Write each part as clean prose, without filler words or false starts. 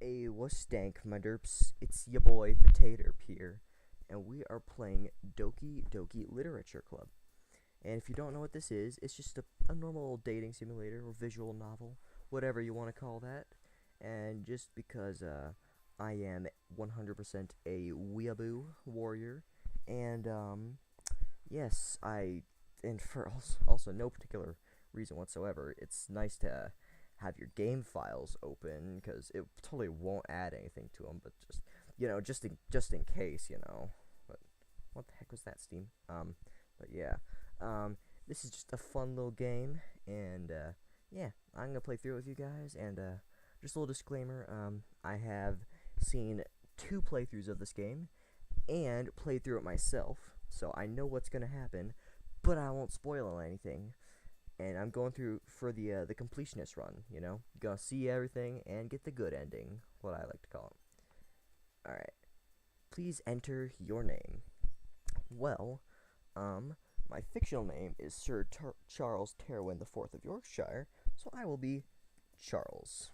Hey, what's stank, my derps? It's your boy Potato here, and we are playing Doki Doki Literature Club. And if you don't know what this is, it's just a normal dating simulator or visual novel, whatever you want to call that. And just because I am 100% a weeaboo warrior, and yes, and for also no particular reason whatsoever, it's nice to have your game files open because it totally won't add anything to them, but just just in case. But what the heck was that, Steam? But yeah, um, this is just a fun little game, and yeah, I'm gonna play through it with you guys. And just a little disclaimer: I have seen two playthroughs of this game and played through it myself, so I know what's gonna happen, but I won't spoil anything. And I'm going through for the completionist run. Gonna see everything and get the good ending, what I like to call it. All right, please enter your name. Well, my fictional name is Sir Charles Terwin the Fourth of Yorkshire, so I will be Charles.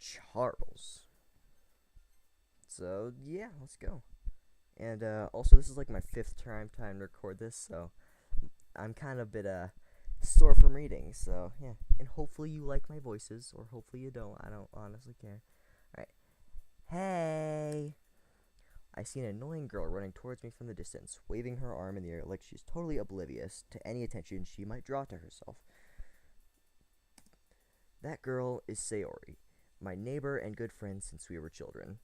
Charles. So yeah, let's go. And also, this is like my fifth time to record this, so I'm kind of a bit sore from reading. So yeah, and hopefully you like my voices, or hopefully you don't. I don't honestly care. All right. Hey. I see an annoying girl running towards me from the distance, waving her arm in the air like she's totally oblivious to any attention she might draw to herself. That girl is Sayori, my neighbor and good friend since we were children.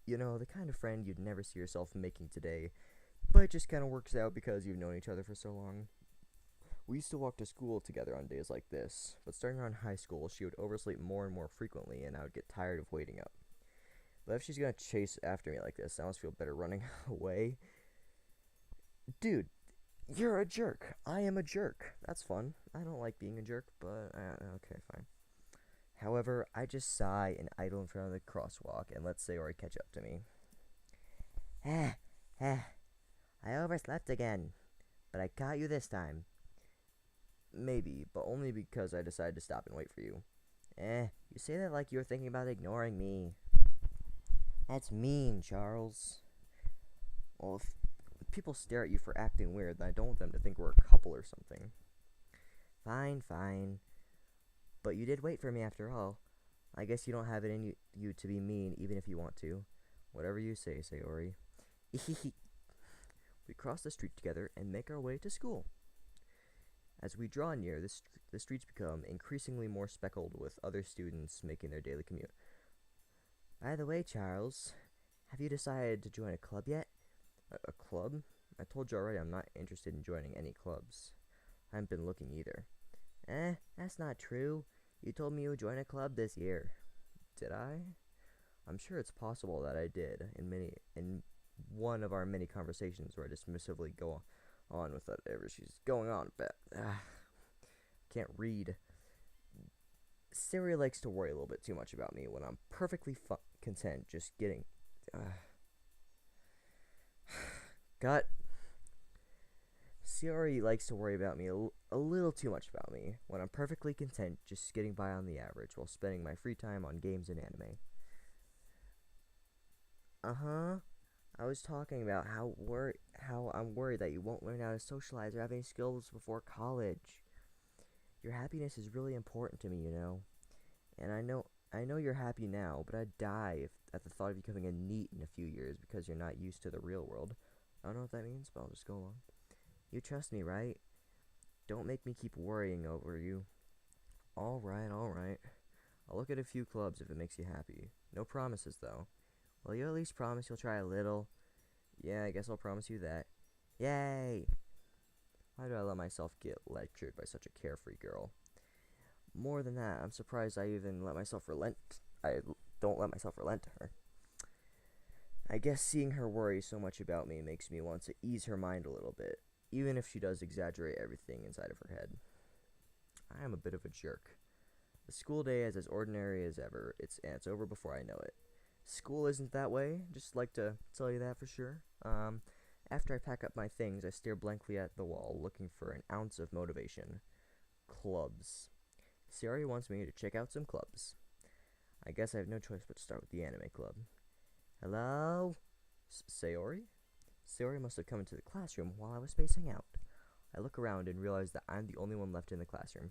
The kind of friend you'd never see yourself making today, but it just kind of works out because you've known each other for so long. We used to walk to school together on days like this, but starting around high school, she would oversleep more and more frequently, and I would get tired of waiting up. But if she's gonna chase after me like this, I almost feel better running away. Dude, you're a jerk. I am a jerk. That's fun. I don't like being a jerk, but okay, fine. However, I just sigh and idle in front of the crosswalk and let Sayori catch up to me. Ah, ah, I overslept again, but I caught you this time. Maybe, but only because I decided to stop and wait for you. You say that like you were thinking about ignoring me. That's mean, Charles. Well, if people stare at you for acting weird, then I don't want them to think we're a couple or something. Fine, fine. But you did wait for me after all. I guess you don't have it in you to be mean even if you want to. Whatever you say, Sayori. We cross the street together and make our way to school. As we draw near, the streets become increasingly more speckled with other students making their daily commute. By the way, Charles, have you decided to join a club yet? A club? I told you already I'm not interested in joining any clubs. I haven't been looking either. That's not true. You told me you would join a club this year. Did I? I'm sure it's possible that I did in one of our many conversations where I dismissively go on with whatever she's going on about. Can't read. Siri likes to worry a little bit too much about me when I'm perfectly content just getting. Got. Siri likes to worry about me a little too much about me when I'm perfectly content just getting by on the average while spending my free time on games and anime. Uh-huh. I was talking about how I'm worried that you won't learn how to socialize or have any skills before college. Your happiness is really important to me. And I know you're happy now, but I'd die at the thought of becoming a NEET in a few years because you're not used to the real world. I don't know what that means, but I'll just go along. You trust me, right? Don't make me keep worrying over you. Alright, alright. I'll look at a few clubs if it makes you happy. No promises, though. Will you at least promise you'll try a little? Yeah, I guess I'll promise you that. Yay! Why do I let myself get lectured by such a carefree girl? More than that, I'm surprised I even let myself relent. I don't let myself relent to her. I guess seeing her worry so much about me makes me want to ease her mind a little bit, even if she does exaggerate everything inside of her head. I am a bit of a jerk. The school day is as ordinary as ever, and it's over before I know it. School isn't that way, just like to tell you that for sure. After I pack up my things, I stare blankly at the wall, looking for an ounce of motivation. Clubs. Sayori wants me to check out some clubs. I guess I have no choice but to start with the anime club. Hello? Sayori? Sayori must have come into the classroom while I was spacing out. I look around and realize that I'm the only one left in the classroom.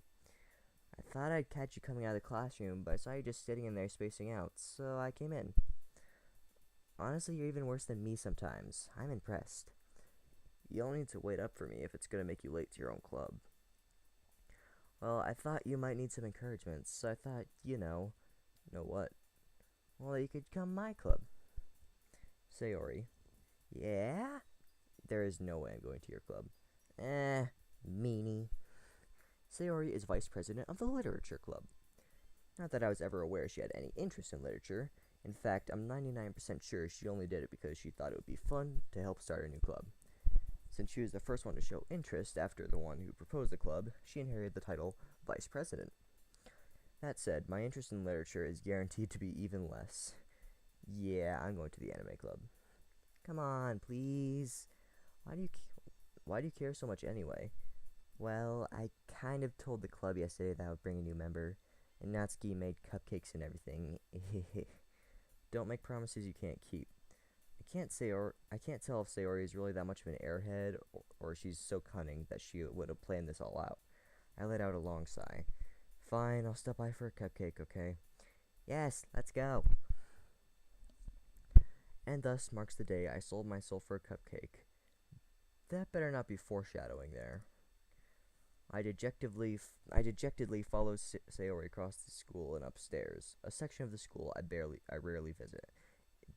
I thought I'd catch you coming out of the classroom, but I saw you just sitting in there spacing out, so I came in. Honestly, you're even worse than me sometimes. I'm impressed. You'll need to wait up for me if it's gonna make you late to your own club. Well, I thought you might need some encouragement, so I thought, know what? Well, you could come my club. Sayori. Yeah? There is no way I'm going to your club. Meanie. Sayori is vice president of the literature club. Not that I was ever aware she had any interest in literature. In fact, I'm 99% sure she only did it because she thought it would be fun to help start a new club. Since she was the first one to show interest after the one who proposed the club, she inherited the title vice president. That said, my interest in literature is guaranteed to be even less. Yeah, I'm going to the anime club. Come on, please. Why do you care so much anyway? Well, I kind of told the club yesterday that I would bring a new member, and Natsuki made cupcakes and everything. Don't make promises you can't keep. I can't tell if Sayori is really that much of an airhead, or she's so cunning that she would have planned this all out. I let out a long sigh. Fine, I'll stop by for a cupcake, okay? Yes, let's go. And thus marks the day I sold my soul for a cupcake. That better not be foreshadowing there. I dejectedly follow Sayori across the school and upstairs, a section of the school I rarely visit,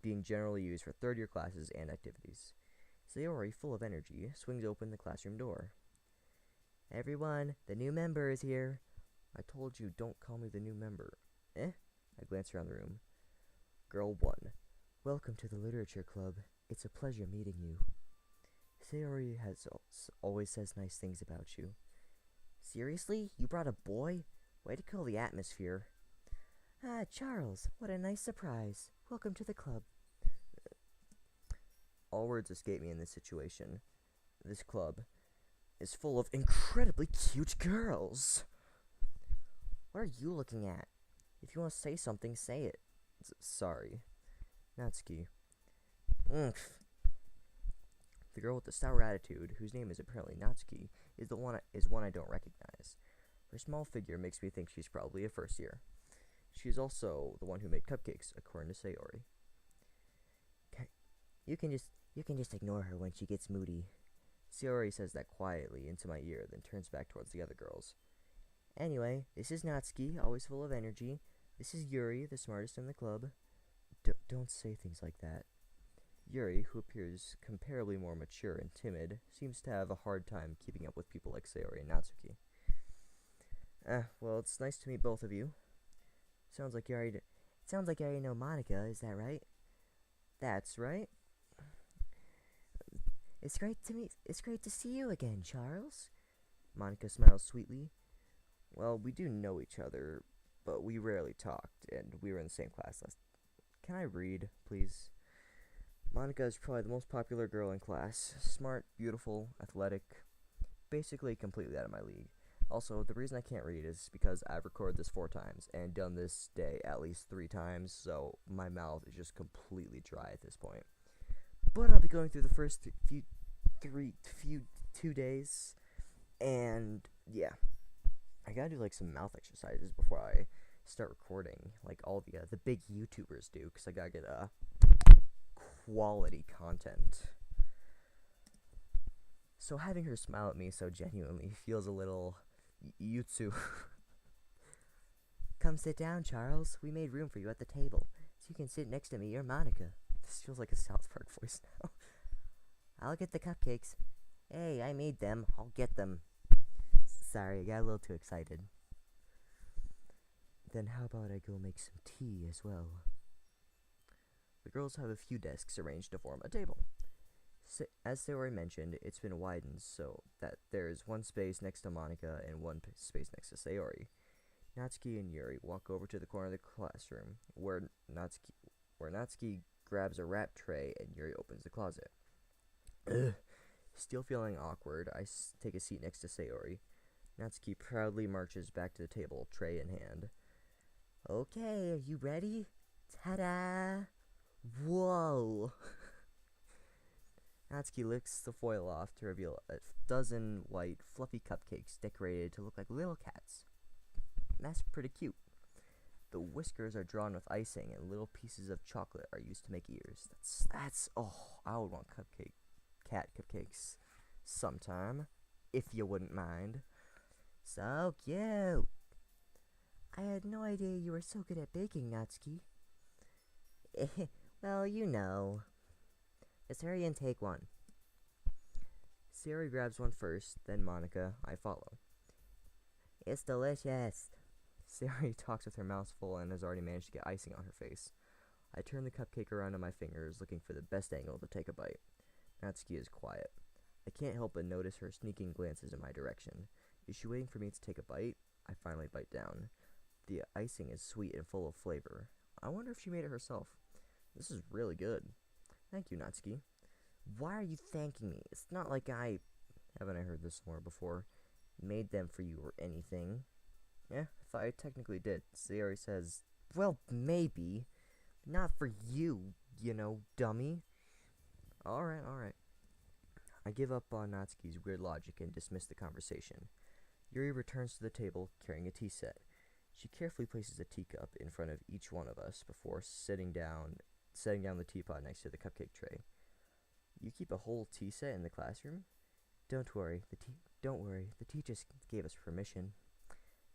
being generally used for third-year classes and activities. Sayori, full of energy, swings open the classroom door. Everyone, the new member is here. I told you, don't call me the new member. I glance around the room. Girl 1. Welcome to the literature club. It's a pleasure meeting you. Sayori always says nice things about you. Seriously? You brought a boy? Way to kill the atmosphere. Ah, Charles, what a nice surprise. Welcome to the club. All words escape me in this situation. This club is full of incredibly cute girls. What are you looking at? If you want to say something, say it. Sorry. Natsuki. The girl with the sour attitude, whose name is apparently Natsuki, is one I don't recognize. Her small figure makes me think she's probably a first year. She is also the one who made cupcakes, according to Sayori. You can just ignore her when she gets moody. Sayori says that quietly into my ear, then turns back towards the other girls. Anyway, this is Natsuki, always full of energy. This is Yuri, the smartest in the club. Don't say things like that. Yuri, who appears comparably more mature and timid, seems to have a hard time keeping up with people like Sayori and Natsuki. Well, it's nice to meet both of you. Sounds like you already know Monica, is that right? That's right. It's great to see you again, Charles. Monica smiles sweetly. Well, we do know each other, but we rarely talked, and we were in the same class last. Can I read, please? Monica is probably the most popular girl in class. Smart, beautiful, athletic, basically completely out of my league. Also, the reason I can't read is because I've recorded this 4 times and done this day at least 3 times, so my mouth is just completely dry at this point. But I'll be going through the first few 2 days, and yeah, I gotta do like some mouth exercises before I start recording, like all the big YouTubers do, because I gotta get quality content. So having her smile at me so genuinely feels a little Yutsu. Come sit down, Charles. We made room for you at the table, so you can sit next to me or Monica. This feels like a South Park voice now. I'll get the cupcakes. Hey, I made them. I'll get them. Sorry, I got a little too excited. Then how about I go make some tea as well? The girls have a few desks arranged to form a table. As Sayori mentioned, it's been widened so that there is one space next to Monica and one space next to Sayori. Natsuki and Yuri walk over to the corner of the classroom, where Natsuki grabs a wrap tray and Yuri opens the closet. Ugh. Still feeling awkward, I take a seat next to Sayori. Natsuki proudly marches back to the table, tray in hand. Okay, are you ready? Ta-da! Whoa! Natsuki licks the foil off to reveal a dozen white, fluffy cupcakes decorated to look like little cats. That's pretty cute. The whiskers are drawn with icing, and little pieces of chocolate are used to make ears. Oh, I would want cat cupcakes sometime, if you wouldn't mind. So cute. I had no idea you were so good at baking, Natsuki. Well, you know. Just hurry and take one. Sayori grabs one first, then Monica. I follow. It's delicious. Sayori talks with her mouth full and has already managed to get icing on her face. I turn the cupcake around on my fingers, looking for the best angle to take a bite. Natsuki is quiet. I can't help but notice her sneaking glances in my direction. Is she waiting for me to take a bite? I finally bite down. The icing is sweet and full of flavor. I wonder if she made it herself. This is really good. Thank you, Natsuki. Why are you thanking me? It's not like haven't I heard this somewhere before, made them for you or anything. Yeah, I thought I technically did. Sayori says, well, maybe. Not for you, dummy. Alright. I give up on Natsuki's weird logic and dismiss the conversation. Yuri returns to the table, carrying a tea set. She carefully places a teacup in front of each one of us before setting down the teapot next to the cupcake tray. You keep a whole tea set in the classroom? Don't worry, the teacher gave us permission.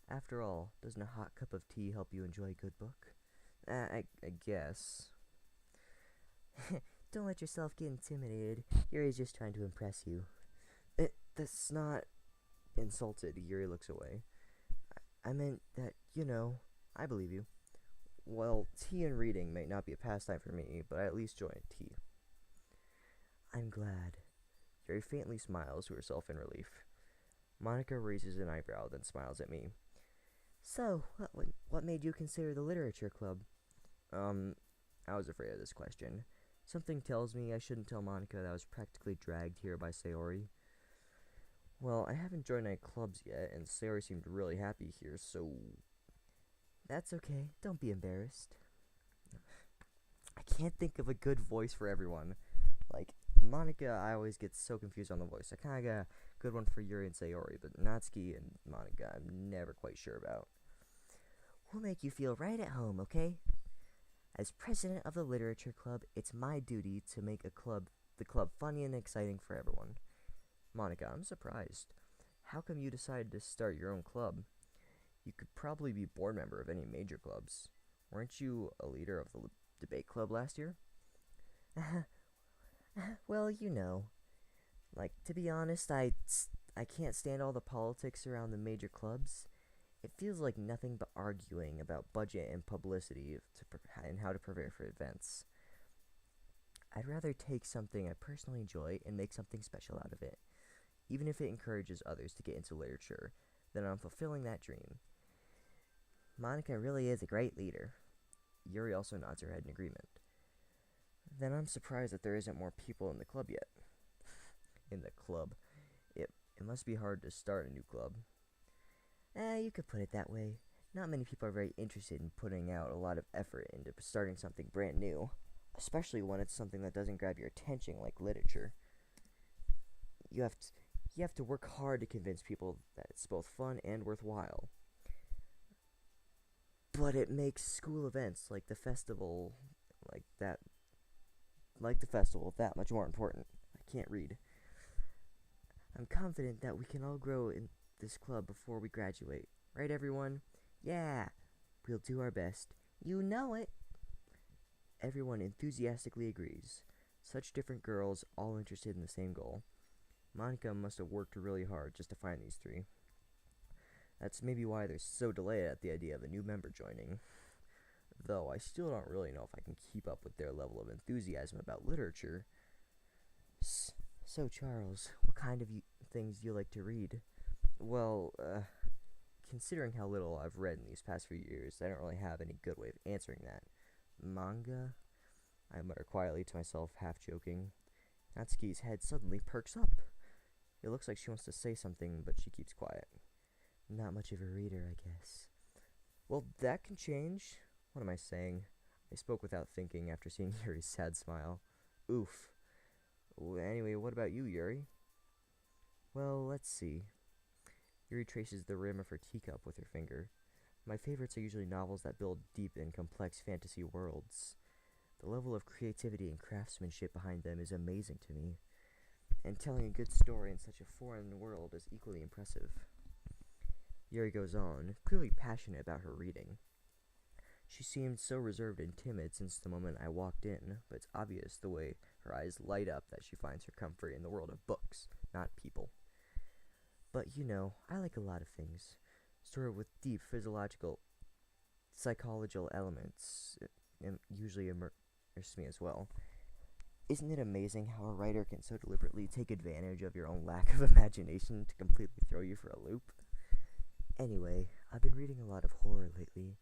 After all, doesn't a hot cup of tea help you enjoy a good book? I guess. Don't let yourself get intimidated. Yuri's just trying to impress you. That's not insulted. Yuri looks away. I meant that, I believe you. Well, tea and reading may not be a pastime for me, but I at least enjoy tea. I'm glad. Yuri faintly smiles to herself in relief. Monica raises an eyebrow, then smiles at me. So, what made you consider the literature club? I was afraid of this question. Something tells me I shouldn't tell Monica that I was practically dragged here by Sayori. Well, I haven't joined any clubs yet, and Sayori seemed really happy here, so... That's okay. Don't be embarrassed. I can't think of a good voice for everyone. Like, Monica, I always get so confused on the voice. I kind of got a good one for Yuri and Sayori, but Natsuki and Monica, I'm never quite sure about. We'll make you feel right at home, okay? As president of the literature club, it's my duty to make the club funny and exciting for everyone. Monica, I'm surprised. How come you decided to start your own club? You could probably be board member of any major clubs. Weren't you a leader of the debate club last year? Well, to be honest, I can't stand all the politics around the major clubs. It feels like nothing but arguing about budget and publicity and how to prepare for events. I'd rather take something I personally enjoy and make something special out of it. Even if it encourages others to get into literature, then I'm fulfilling that dream. Monica really is a great leader. Yuri also nods her head in agreement. Then I'm surprised that there isn't more people in the club yet. In the club. It must be hard to start a new club. You could put it that way. Not many people are very interested in putting out a lot of effort into starting something brand new, especially when it's something that doesn't grab your attention like literature. You have to work hard to convince people that it's both fun and worthwhile. But it makes school events like the festival that much more important. I can't read. I'm confident that we can all grow in this club before we graduate. Right, everyone? Yeah, we'll do our best. You know it. Everyone enthusiastically agrees. Such different girls, all interested in the same goal. Monica must have worked really hard just to find these three. That's maybe why they're so delighted at the idea of a new member joining. Though I still don't really know if I can keep up with their level of enthusiasm about literature. So, Charles, what kind of things do you like to read? Well, considering how little I've read in these past few years, I don't really have any good way of answering that. Manga? I mutter quietly to myself, half joking. Natsuki's head suddenly perks up. It looks like she wants to say something, but she keeps quiet. Not much of a reader, I guess. Well, that can change. What am I saying? I spoke without thinking after seeing Yuri's sad smile. Oof. Anyway, what about you, Yuri? Well, let's see. Yuri traces the rim of her teacup with her finger. My favorites are usually novels that build deep and complex fantasy worlds. The level of creativity and craftsmanship behind them is amazing to me, and telling a good story in such a foreign world is equally impressive. Yuri goes on, clearly passionate about her reading. She seemed so reserved and timid since the moment I walked in, but it's obvious the way her eyes light up that she finds her comfort in the world of books, not people. But you know, I like a lot of things, sort of with deep physiological, psychological elements, and usually immerse me as well. Isn't it amazing how a writer can so deliberately take advantage of your own lack of imagination to completely throw you for a loop? Anyway, I've been reading a lot of horror lately.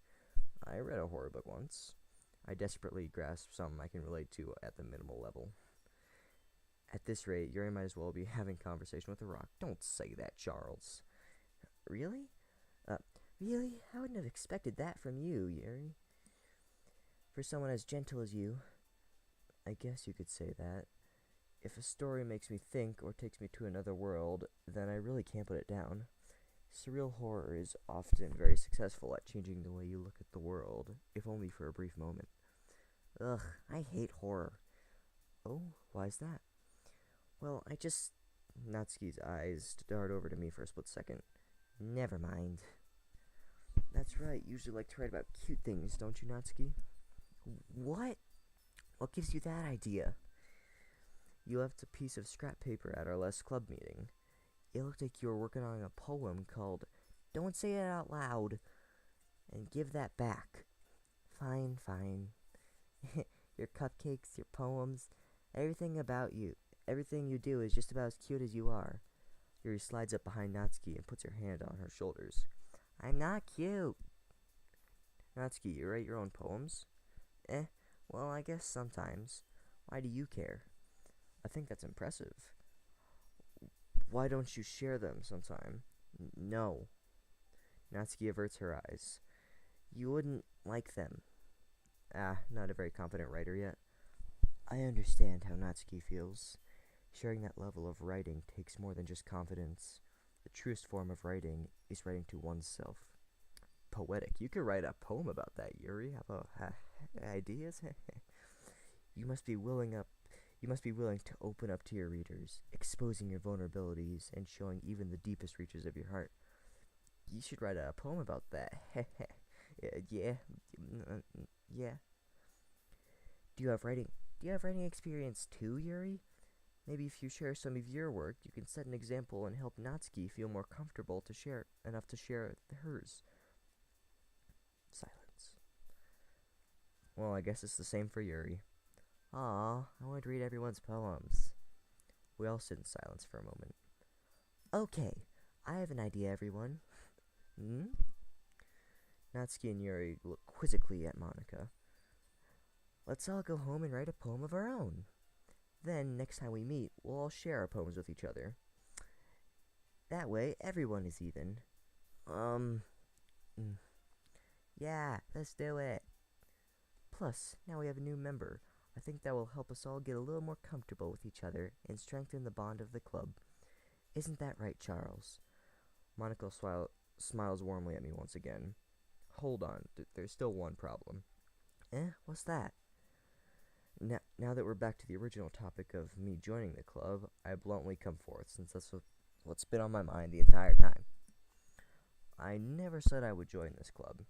I read a horror book once. I desperately grasp some I can relate to at the minimal level. At this rate, Yuri might as well be having conversation with a rock. Don't say that, Charles. Really? Really? I wouldn't have expected that from you, Yuri. For someone as gentle as you, I guess you could say that. If a story makes me think or takes me to another world, then I really can't put it down. Surreal horror is often very successful at changing the way you look at the world, if only for a brief moment. Ugh, I hate horror. Oh, why's that? Well, Natsuki's eyes dart over to me for a split second. Never mind. That's right, you usually like to write about cute things, don't you, Natsuki? What? What gives you that idea? You left a piece of scrap paper at our last club meeting. It looked like you were working on a poem called Don't Say It Out Loud, and give that back. Fine, fine. Your cupcakes, your poems, everything about you, everything you do is just about as cute as you are. Yuri slides up behind Natsuki and puts her hand on her shoulders. I'm not cute. Natsuki, you write your own poems? Well, I guess sometimes. Why do you care? I think that's impressive. Why don't you share them sometime? No. Natsuki averts her eyes. You wouldn't like them. Not a very confident writer yet. I understand how Natsuki feels. Sharing that level of writing takes more than just confidence. The truest form of writing is writing to oneself. Poetic. You could write a poem about that, Yuri. How about ideas? You must be willing to open up to your readers, exposing your vulnerabilities and showing even the deepest reaches of your heart. You should write a poem about that. Yeah. Do you have writing experience too, Yuri? Maybe if you share some of your work, you can set an example and help Natsuki feel more comfortable to share hers. Silence. Well, I guess it's the same for Yuri. Aw, I want to read everyone's poems. We all sit in silence for a moment. Okay, I have an idea, everyone. Natsuki and Yuri look quizzically at Monica. Let's all go home and write a poem of our own. Then, next time we meet, we'll all share our poems with each other. That way, everyone is even. Yeah, let's do it. Plus, now we have a new member. I think that will help us all get a little more comfortable with each other and strengthen the bond of the club. Isn't that right, Charles? Monica smiles warmly at me once again. Hold on, there's still one problem. What's that? Now that we're back to the original topic of me joining the club, I bluntly come forth, since that's what's been on my mind the entire time. I never said I would join this club.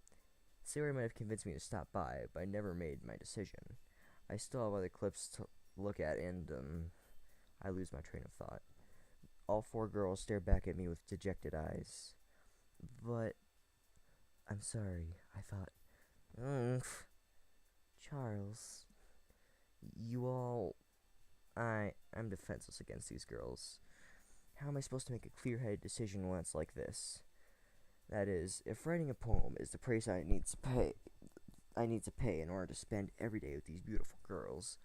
Siri might have convinced me to stop by, but I never made my decision. I still have other clips to look at, and, I lose my train of thought. All four girls stare back at me with dejected eyes. But, I'm sorry, I thought, Charles, I'm defenseless against these girls. How am I supposed to make a clear-headed decision when it's like this? That is, if writing a poem is the price I need to pay in order to spend every day with these beautiful girls.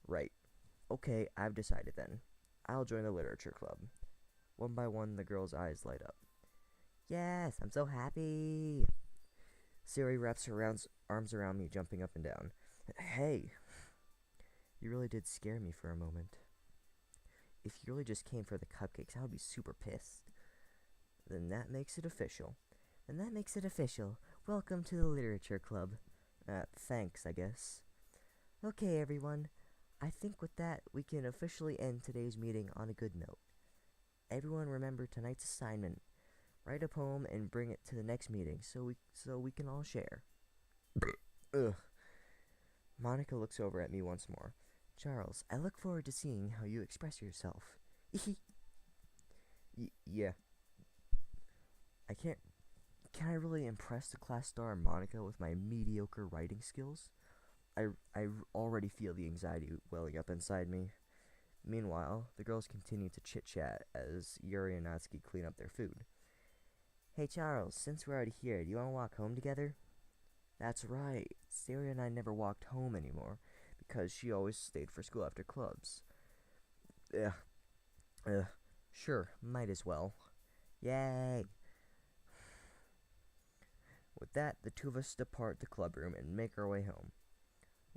Right. Okay, I've decided then. I'll join the literature club. One by one, the girls' eyes light up. Yes, I'm so happy. Sayori wraps her arms around me, jumping up and down. Hey, you really did scare me for a moment. If you really just came for the cupcakes, I would be super pissed. Then that makes it official. Welcome to the Literature Club. Thanks, I guess. Okay, everyone. I think with that, we can officially end today's meeting on a good note. Everyone remember tonight's assignment. Write a poem and bring it to the next meeting so we can all share. Ugh. Monica looks over at me once more. Charles, I look forward to seeing how you express yourself. Yeah. Can I really impress the class star Monica with my mediocre writing skills? I already feel the anxiety welling up inside me. Meanwhile, the girls continue to chit-chat as Yuri and Natsuki clean up their food. Hey Charles, since we're already here, do you want to walk home together? That's right. Sayori and I never walked home anymore because she always stayed for school after clubs. Sure, might as well. Yay! With that, the two of us depart the club room and make our way home.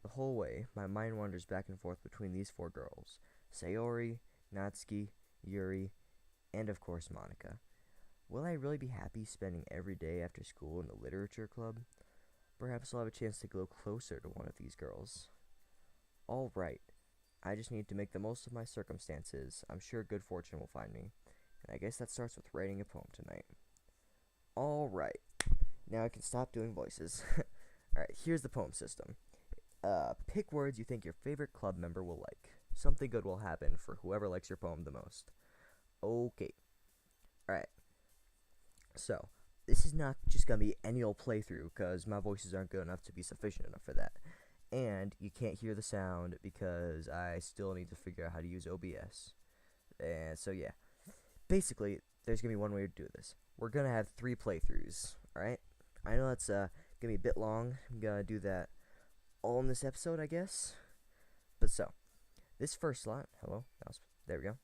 The whole way, my mind wanders back and forth between these four girls. Sayori, Natsuki, Yuri, and of course Monica. Will I really be happy spending every day after school in the literature club? Perhaps I'll have a chance to go closer to one of these girls. Alright, I just need to make the most of my circumstances. I'm sure good fortune will find me. And I guess that starts with writing a poem tonight. Alright, now I can stop doing voices. Alright, here's the poem system. Pick words you think your favorite club member will like. Something good will happen for whoever likes your poem the most. Okay. Alright. So, this is not just going to be any old playthrough, because my voices aren't good enough to be sufficient enough for that. And you can't hear the sound, because I still need to figure out how to use OBS. And so, yeah. Basically, there's going to be one way to do this. We're going to have 3 playthroughs, alright? I know that's going to be a bit long. I'm going to do that all in this episode, I guess. But so, this first slot, there we go.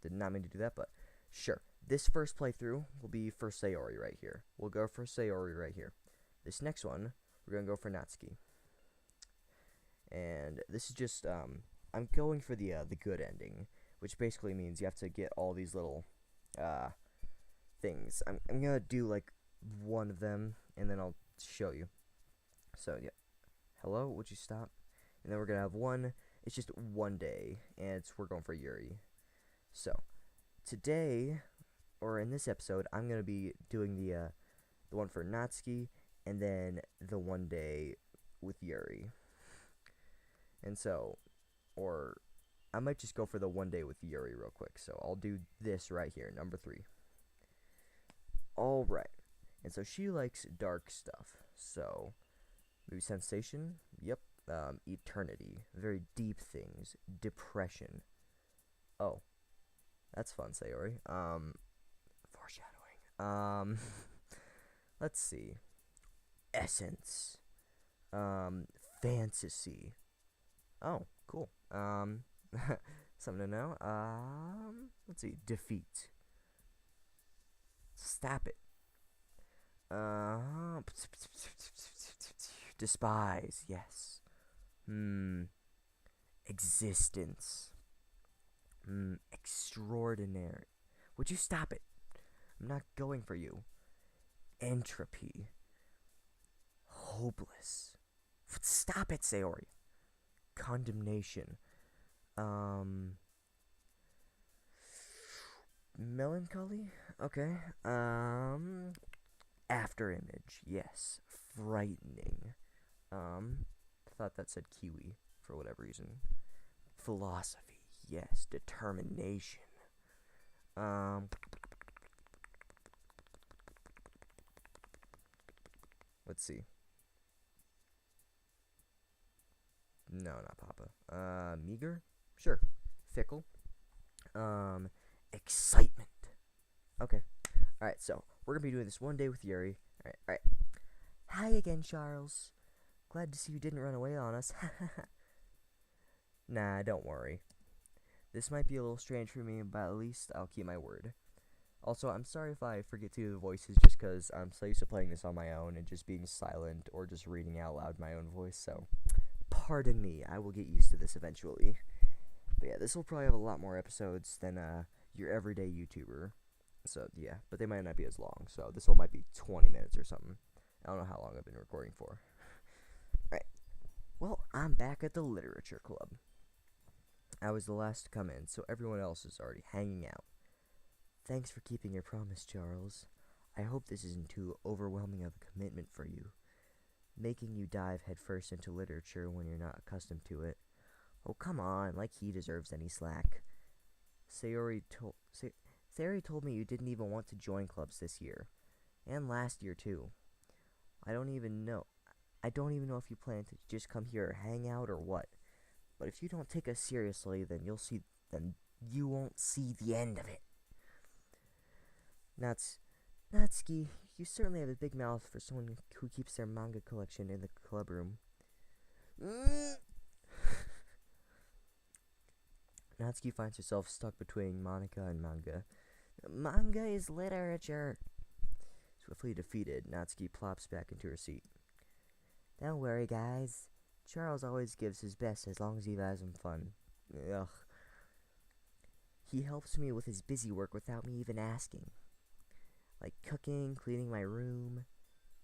Did not mean to do that, but sure. This first playthrough will be for Sayori right here. We'll go for Sayori right here. This next one, we're going to go for Natsuki. And this is just, I'm going for the good ending, which basically means you have to get all these little, things. I'm going to do, like, one of them, and then I'll show you. So, yeah. Hello, would you stop? And then we're going to have one, it's just one day, and we're going for Yuri. So, today, or in this episode, I'm going to be doing the one for Natsuki, and then the one day with Yuri. And so, or I might just go for the one day with Yuri real quick. So I'll do this right here, number 3. Alright. And so she likes dark stuff. So, maybe sensation? Yep. Eternity. Very deep things. Depression. Oh. That's fun, Sayori. Foreshadowing. Let's see. Essence. Fantasy. Oh, cool. Something to know. Let's see. Defeat. Stop it. Despise. Yes. Existence. Extraordinary. Would you stop it? I'm not going for you. Entropy. Hopeless. Stop it, Sayori. Condemnation. Melancholy? Okay. Afterimage. Yes. Frightening. Thought that said kiwi for whatever reason. Philosophy. Yes. Determination. Let's see. No, not Papa. Meager? Sure. Fickle. Excitement. Okay. Alright, so we're gonna be doing this one day with Yuri. Alright. Hi again, Charles. Glad to see you didn't run away on us. Nah, don't worry. This might be a little strange for me, but at least I'll keep my word. Also, I'm sorry if I forget to do the voices just because I'm so used to playing this on my own and just being silent or just reading out loud my own voice, so pardon me, I will get used to this eventually. But yeah, this will probably have a lot more episodes than your everyday YouTuber. So yeah, but they might not be as long, so this one might be 20 minutes or something. I don't know how long I've been recording for. Alright, well, I'm back at the literature club. I was the last to come in, so everyone else is already hanging out. Thanks for keeping your promise, Charles. I hope this isn't too overwhelming of a commitment for you, making you dive headfirst into literature when you're not accustomed to it. Oh, come on, like he deserves any slack. Sayori told me you didn't even want to join clubs this year, and last year too. I don't even know if you plan to just come here or hang out or what. But if you don't take us seriously, then you won't see the end of it. Natsuki, you certainly have a big mouth for someone who keeps their manga collection in the club room. Natsuki finds herself stuck between Monica and manga. Manga is literature. Swiftly defeated, Natsuki plops back into her seat. Don't worry, guys. Charles always gives his best as long as he has some fun. Ugh. He helps me with his busy work without me even asking. Like cooking, cleaning my room.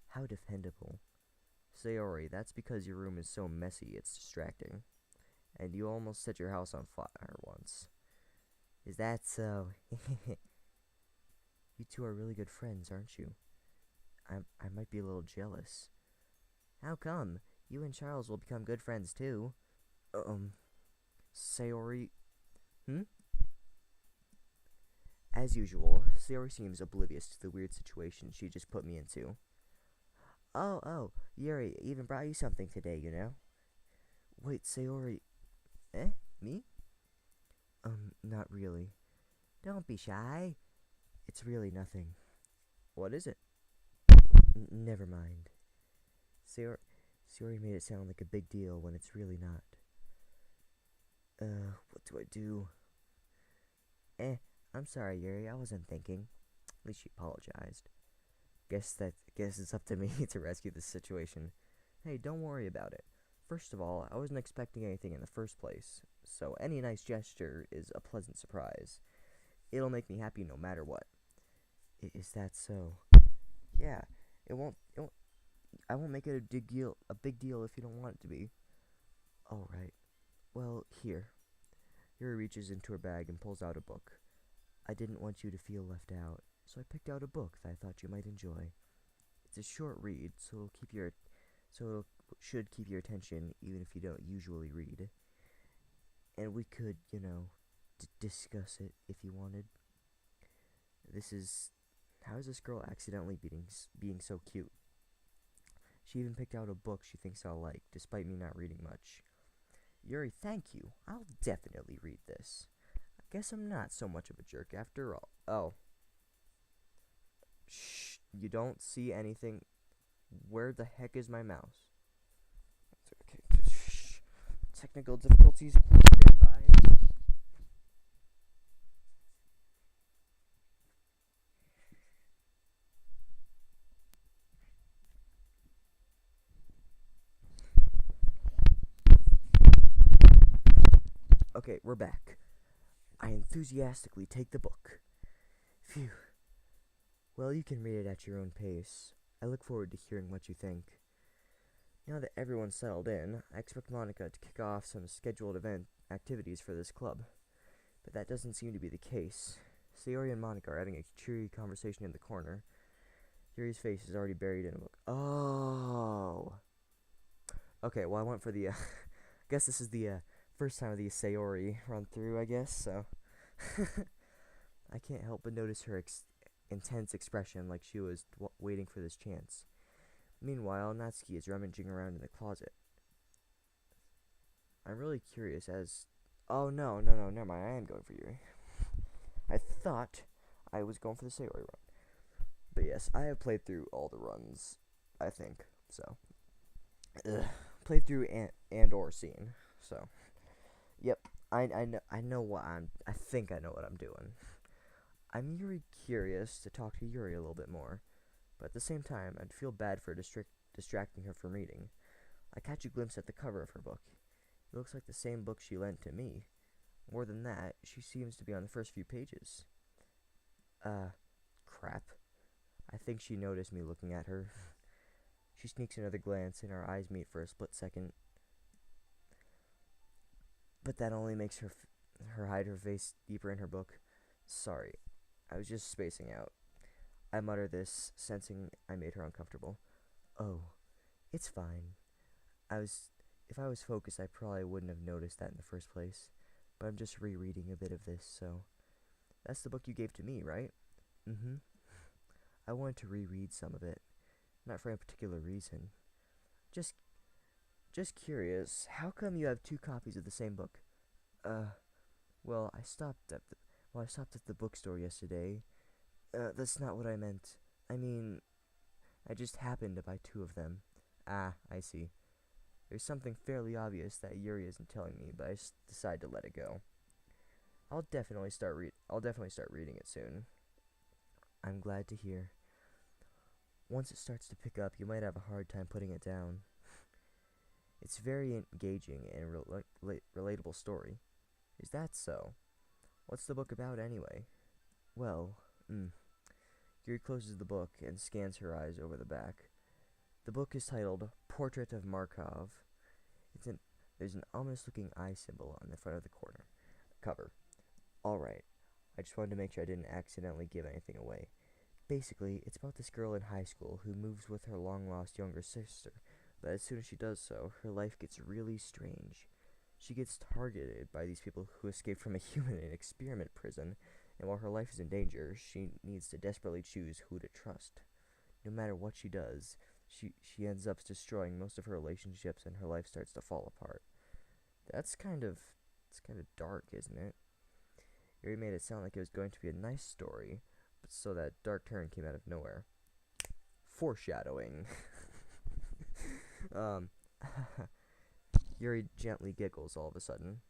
How dependable. Sayori, that's because your room is so messy it's distracting. And you almost set your house on fire once. Is that so? You two are really good friends, aren't you? I might be a little jealous. How come? You and Charles will become good friends too. Sayori... As usual, Sayori seems oblivious to the weird situation she just put me into. Oh, Yuri even brought you something today, you know? Wait, Sayori... Me? Not really. Don't be shy. It's really nothing. What is it? Never mind. Sayori made it sound like a big deal when it's really not. What do I do? I'm sorry, Yuri, I wasn't thinking. At least she apologized. Guess it's up to me to rescue this situation. Hey, don't worry about it. First of all, I wasn't expecting anything in the first place, so any nice gesture is a pleasant surprise. It'll make me happy no matter what. Is that so? Yeah, I won't make it a big deal if you don't want it to be. Alright. Well, here. Yuri reaches into her bag and pulls out a book. I didn't want you to feel left out, so I picked out a book that I thought you might enjoy. It's a short read, so it should keep your attention even if you don't usually read. And we could, discuss it if you wanted. How is this girl accidentally being so cute? She even picked out a book she thinks I'll like, despite me not reading much. Yuri, thank you. I'll definitely read this. I guess I'm not so much of a jerk after all. Oh. Shh, you don't see anything. Where the heck is my mouse? Okay, shh. Technical difficulties, please stand by. Okay, we're back. I enthusiastically take the book. Phew. Well, you can read it at your own pace. I look forward to hearing what you think. Now that everyone's settled in, I expect Monica to kick off some scheduled activities for this club. But that doesn't seem to be the case. Sayori and Monica are having a cheery conversation in the corner. Yuri's face is already buried in a book. Oh. Okay, well, I went for the, I guess this is the, first time of the Sayori run through, I guess, so. I can't help but notice her intense expression like she was waiting for this chance. Meanwhile, Natsuki is rummaging around in the closet. I'm really curious as... Oh, no, never mind, I am going for Yuri. I thought I was going for the Sayori run. But yes, I have played through all the runs, I think, so. Played through and or seen, so. Yep, I think I know what I'm doing. I'm Yuri curious to talk to Yuri a little bit more, but at the same time, I'd feel bad for distracting her from reading. I catch a glimpse at the cover of her book. It looks like the same book she lent to me. More than that, she seems to be on the first few pages. Uh, crap. I think she noticed me looking at her. She sneaks another glance, and our eyes meet for a split second. But that only makes her hide her face deeper in her book. Sorry, I was just spacing out. I mutter this, sensing I made her uncomfortable. Oh, it's fine. I was. If I was focused, I probably wouldn't have noticed that in the first place. But I'm just rereading a bit of this, so. That's the book you gave to me, right? Mm hmm. I wanted to reread some of it. Not for a particular reason. Just just curious, how come you have two copies of the same book? Uh, well, I stopped at the bookstore yesterday. That's not what I meant. I mean, I just happened to buy two of them. Ah, I see. There's something fairly obvious that Yuri isn't telling me, but I decide to let it go. I'll definitely start reading it soon. I'm glad to hear. Once it starts to pick up, you might have a hard time putting it down. It's very engaging and relatable story. Is that so? What's the book about anyway? Well, Yuri closes the book and scans her eyes over the back. The book is titled Portrait of Markov. There's an ominous-looking eye symbol on the front of the cover. Alright, I just wanted to make sure I didn't accidentally give anything away. Basically, it's about this girl in high school who moves with her long-lost younger sister, but as soon as she does so, her life gets really strange. She gets targeted by these people who escaped from a human experiment prison, and while her life is in danger, she needs to desperately choose who to trust. No matter what she does, she ends up destroying most of her relationships, and her life starts to fall apart. It's kind of dark, isn't it? Yuri made it sound like it was going to be a nice story, but so that dark turn came out of nowhere. Foreshadowing. um, Yuri gently giggles all of a sudden.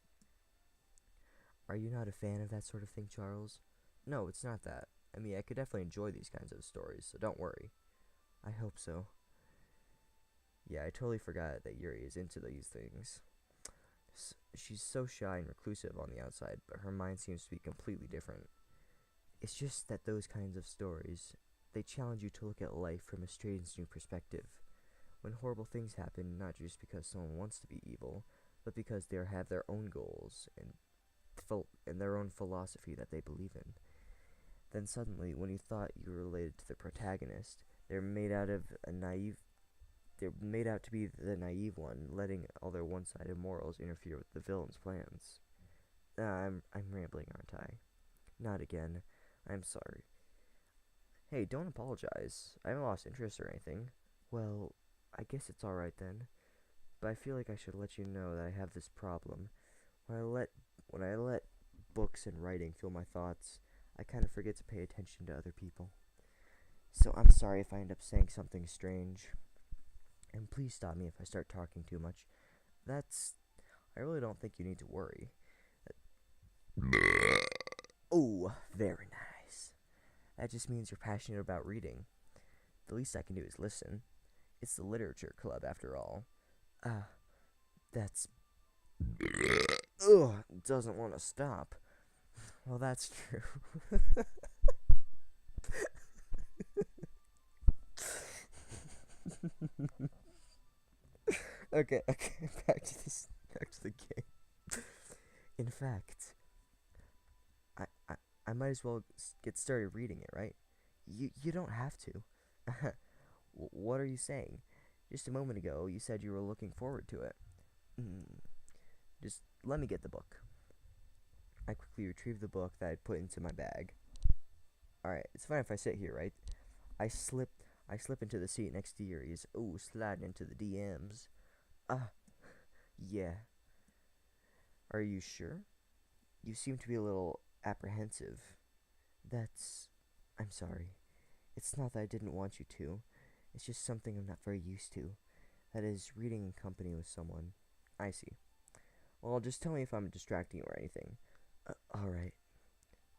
Are you not a fan of that sort of thing, Charles? No, it's not that. I mean, I could definitely enjoy these kinds of stories, so don't worry. I hope so. Yeah, I totally forgot that Yuri is into these things. She's so shy and reclusive on the outside, but her mind seems to be completely different. It's just that those kinds of stories, they challenge you to look at life from a strange new perspective. When horrible things happen, not just because someone wants to be evil, but because they have their own goals and their own philosophy that they believe in. Then suddenly, when you thought you were related to the protagonist, they're made out to be the naive one, letting all their one-sided morals interfere with the villain's plans. I'm rambling, aren't I? Not again. I'm sorry. Hey, don't apologize. I haven't lost interest or anything. Well, I guess it's alright then. But I feel like I should let you know that I have this problem. When I let books and writing fuel my thoughts, I kind of forget to pay attention to other people. So I'm sorry if I end up saying something strange. And please stop me if I start talking too much. I really don't think you need to worry. Oh, very nice. That just means you're passionate about reading. The least I can do is listen. It's the literature club, after all. That's... Ugh, doesn't want to stop. Well, that's true. Okay, back to the game. In fact, I might as well get started reading it, right? You don't have to. What are you saying? Just a moment ago, you said you were looking forward to it. Just let me get the book. I quickly retrieved the book that I'd put into my bag. Alright, it's fine if I sit here, right? I slip into the seat next to Yuri's. Ooh, sliding into the DMs. Yeah. Are you sure? You seem to be a little apprehensive. I'm sorry. It's not that I didn't want you to. It's just something I'm not very used to. That is, reading in company with someone. I see. Well, just tell me if I'm distracting you or anything. Alright.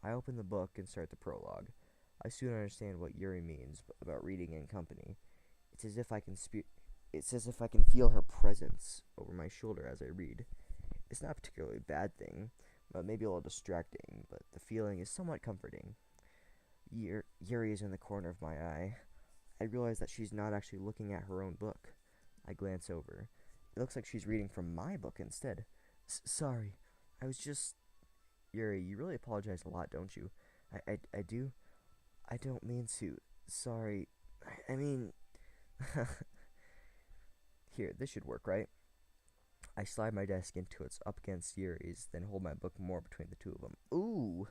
I open the book and start the prologue. I soon understand what Yuri means about reading in company. It's as if I can It's as if I can feel her presence over my shoulder as I read. It's not a particularly bad thing, but maybe a little distracting, but the feeling is somewhat comforting. Yuri is in the corner of my eye. I realize that she's not actually looking at her own book. I glance over. It looks like she's reading from my book instead. Sorry, I was just... Yuri, you really apologize a lot, don't you? I do? I don't mean to. Sorry. I mean... Here, this should work, right? I slide my desk into its up against Yuri's, then hold my book more between the two of them. Ooh!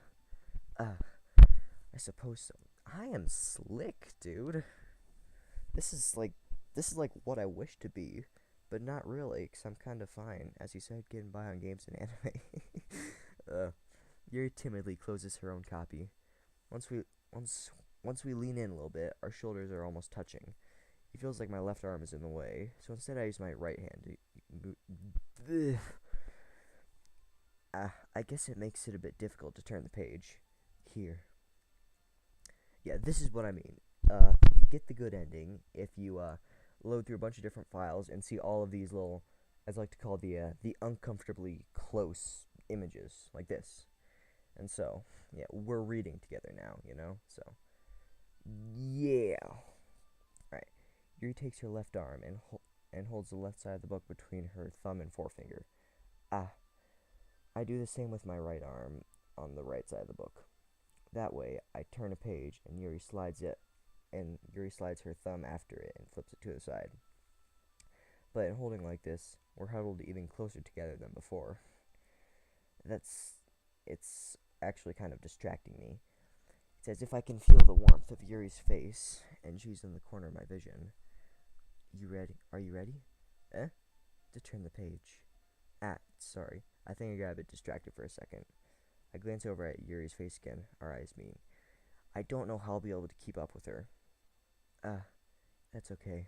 I suppose so. I am slick, dude. This is like what I wish to be, but not really, because I'm kind of fine, as you said, getting by on games and anime. Yuri timidly closes her own copy. Once we lean in a little bit, our shoulders are almost touching. It feels like my left arm is in the way, so instead I use my right hand to... I guess it makes it a bit difficult to turn the page. Here. Yeah, this is what I mean. You get the good ending if you load through a bunch of different files and see all of these little, as I like to call the uncomfortably close images, like this. And so, yeah, we're reading together now, you know? So, yeah. Alright. Yuri takes her left arm and holds the left side of the book between her thumb and forefinger. I do the same with my right arm on the right side of the book. That way, I turn a page and Yuri slides her thumb after it and flips it to the side. But in holding like this, we're huddled even closer together than before. It's actually kind of distracting me. It's as if I can feel the warmth of Yuri's face, and she's in the corner of my vision. You ready? Are you ready? To turn the page. Sorry. I think I got a bit distracted for a second. I glance over at Yuri's face again, our eyes meet. I don't know how I'll be able to keep up with her. That's okay.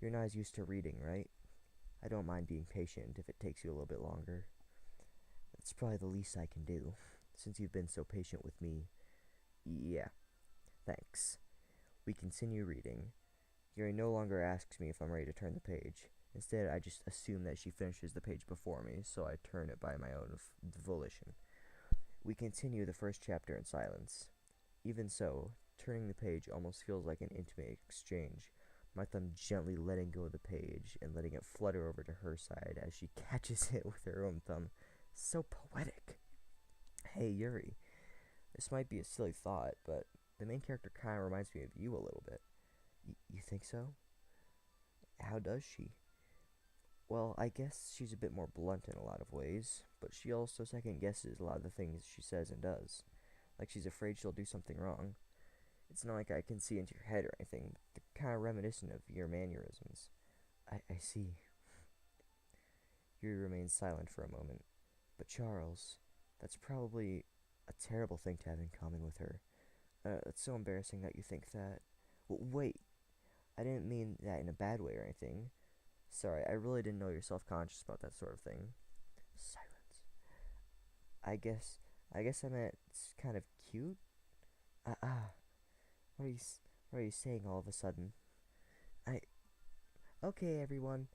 You're not as used to reading, right? I don't mind being patient if it takes you a little bit longer. That's probably the least I can do, since you've been so patient with me. Yeah, thanks. We continue reading. Yuri no longer asks me if I'm ready to turn the page. Instead, I just assume that she finishes the page before me, so I turn it by my own volition. We continue the first chapter in silence. Even so, turning the page almost feels like an intimate exchange, my thumb gently letting go of the page and letting it flutter over to her side as she catches it with her own thumb. So poetic. Hey, Yuri. This might be a silly thought, but the main character kind of reminds me of you a little bit. You think so? How does she? Well, I guess she's a bit more blunt in a lot of ways, but she also second guesses a lot of the things she says and does. Like she's afraid she'll do something wrong. It's not like I can see into your head or anything, but they're kind of reminiscent of your mannerisms. I see. Yuri remains silent for a moment. But Charles, that's probably a terrible thing to have in common with her. It's so embarrassing that you think that. Wait, I didn't mean that in a bad way or anything. Sorry, I really didn't know you're self-conscious about that sort of thing. Silence. I guess I meant it's kind of cute. What are you saying all of a sudden? Okay, everyone.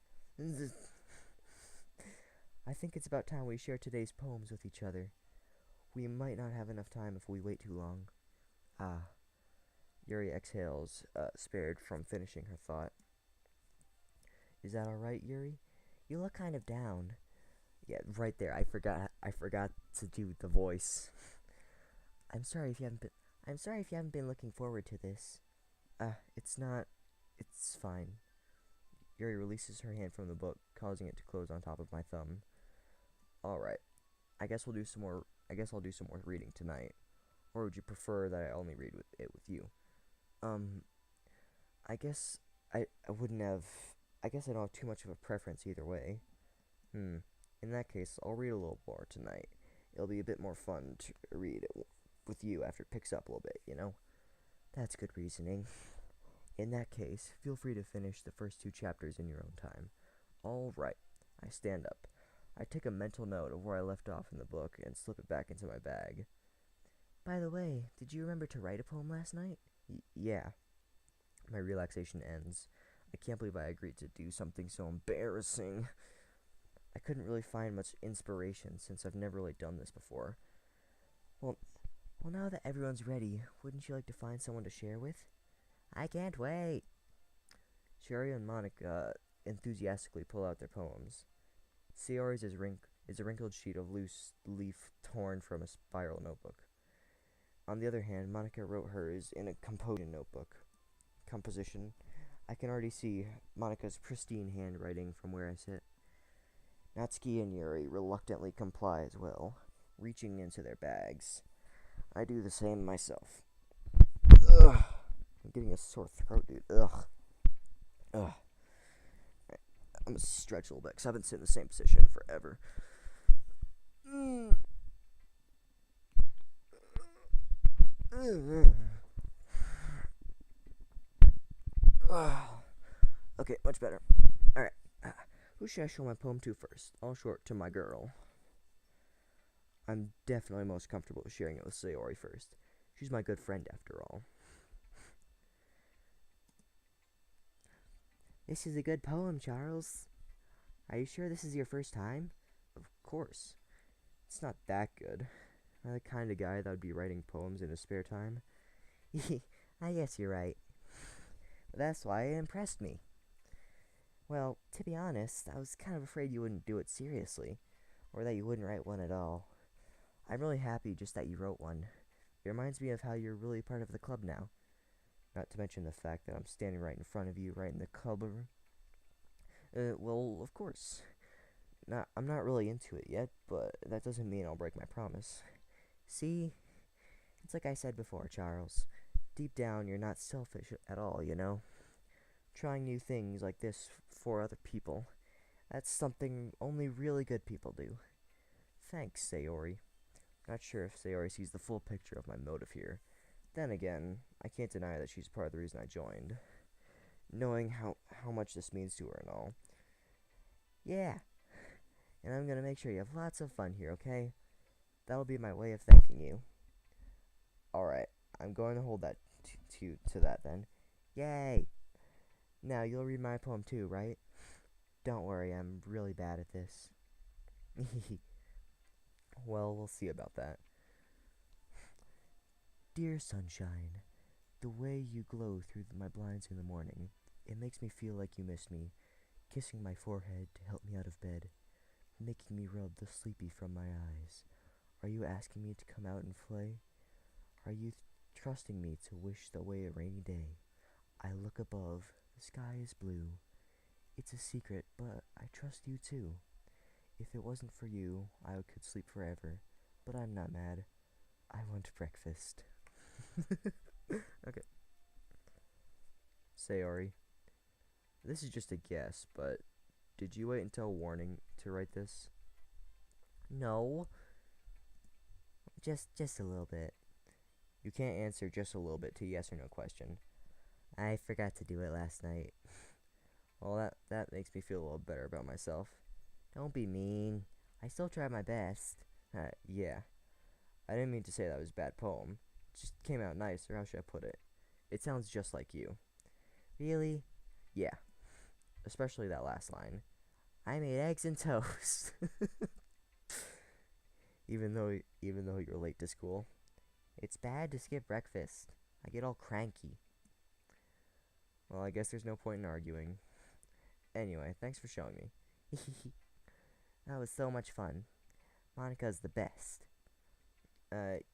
I think it's about time we share today's poems with each other. We might not have enough time if we wait too long. Yuri exhales, spared from finishing her thought. Is that alright, Yuri? You look kind of down. Yeah, right there. I forgot to do the voice. I'm sorry if you haven't been looking forward to this. It's fine. Yuri releases her hand from the book, causing it to close on top of my thumb. Alright. I guess I'll do some more reading tonight. Or would you prefer that I only read it with you? I guess I don't have too much of a preference either way. In that case, I'll read a little more tonight. It'll be a bit more fun to read it with you after it picks up a little bit, you know? That's good reasoning. In that case, feel free to finish the first 2 chapters in your own time. Alright. I stand up. I take a mental note of where I left off in the book and slip it back into my bag. By the way, did you remember to write a poem last night? Yeah. My relaxation ends. I can't believe I agreed to do something so embarrassing. I couldn't really find much inspiration since I've never really done this before. Well, now that everyone's ready, wouldn't you like to find someone to share with? I can't wait. Sherry and Monica enthusiastically pull out their poems. Sayori's is a wrinkled sheet of loose leaf torn from a spiral notebook. On the other hand, Monica wrote hers in a composition. I can already see Monica's pristine handwriting from where I sit. Natsuki and Yuri reluctantly comply as well, reaching into their bags. I do the same myself. Ugh. I'm getting a sore throat, dude. Ugh. I'm gonna stretch a little bit because I've been sitting in the same position forever. Okay, much better. Alright. Who should I show my poem to first? I'll show it to my girl. I'm definitely most comfortable sharing it with Sayori first. She's my good friend after all. This is a good poem, Charles. Are you sure this is your first time? Of course. It's not that good. I'm the kind of guy that would be writing poems in his spare time. I guess you're right. But that's why it impressed me. Well, to be honest, I was kind of afraid you wouldn't do it seriously, or that you wouldn't write one at all. I'm really happy just that you wrote one. It reminds me of how you're really part of the club now. Not to mention the fact that I'm standing right in front of you, right in the club room. Well, of course. I'm not really into it yet, but that doesn't mean I'll break my promise. See? It's like I said before, Charles. Deep down, you're not selfish at all, you know? Trying new things like this for other people. That's something only really good people do. Thanks, Sayori. Not sure if Sayori sees the full picture of my motive here. Then again, I can't deny that she's part of the reason I joined. Knowing how much this means to her and all. Yeah. And I'm gonna make sure you have lots of fun here, okay? That'll be my way of thanking you. Alright, I'm going to hold that to that then. Yay! Now, you'll read my poem too, right? Don't worry, I'm really bad at this. Well, we'll see about that. Dear sunshine, the way you glow through my blinds in the morning, it makes me feel like you miss me, kissing my forehead to help me out of bed, making me rub the sleepy from my eyes. Are you asking me to come out and play? Are you trusting me to wish away a rainy day? I look above, the sky is blue. It's a secret, but I trust you too. If it wasn't for you, I could sleep forever, but I'm not mad. I want breakfast. Okay. Sayori, this is just a guess, but did you wait until warning to write this? No. Just a little bit. You can't answer just a little bit to a yes or no question. I forgot to do it last night. Well, that makes me feel a little better about myself. Don't be mean. I still tried my best. Yeah. I didn't mean to say that was a bad poem. It just came out nice, or how should I put it? It sounds just like you. Really? Yeah. Especially that last line. I made eggs and toast. even though you're late to school. It's bad to skip breakfast. I get all cranky. Well, I guess there's no point in arguing. Anyway, thanks for showing me. That was so much fun. Monica's the best.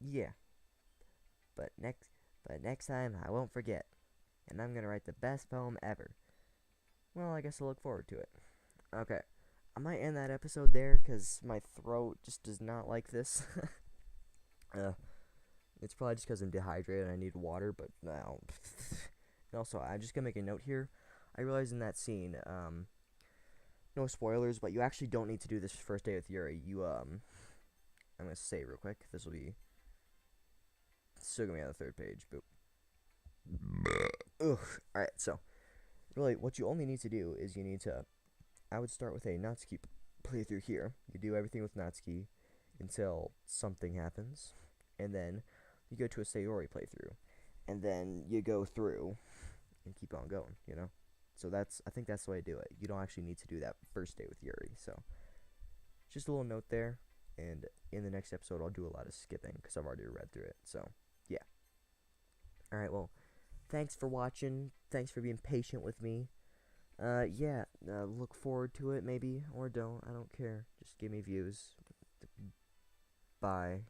Yeah. But next time I won't forget. And I'm gonna write the best poem ever. Well, I guess I'll look forward to it. Okay. I might end that episode there, because my throat just does not like this. It's probably just because I'm dehydrated and I need water, but no. And also, I'm just gonna make a note here. I realized in that scene, no spoilers, but you actually don't need to do this first day with Yuri. I'm gonna say real quick. This will be still gonna be on the third page. Boop. Ugh. Alright, so really, what you only need to do is I would start with a Natsuki playthrough here. You do everything with Natsuki until something happens, and then you go to a Sayori playthrough, and then you go through and keep on going, you know? So I think that's the way to do it. You don't actually need to do that first day with Yuri. So just a little note there. And in the next episode, I'll do a lot of skipping because I've already read through it. So yeah. All right. Well, thanks for watching. Thanks for being patient with me. Yeah. Look forward to it maybe or don't. I don't care. Just give me views. Bye.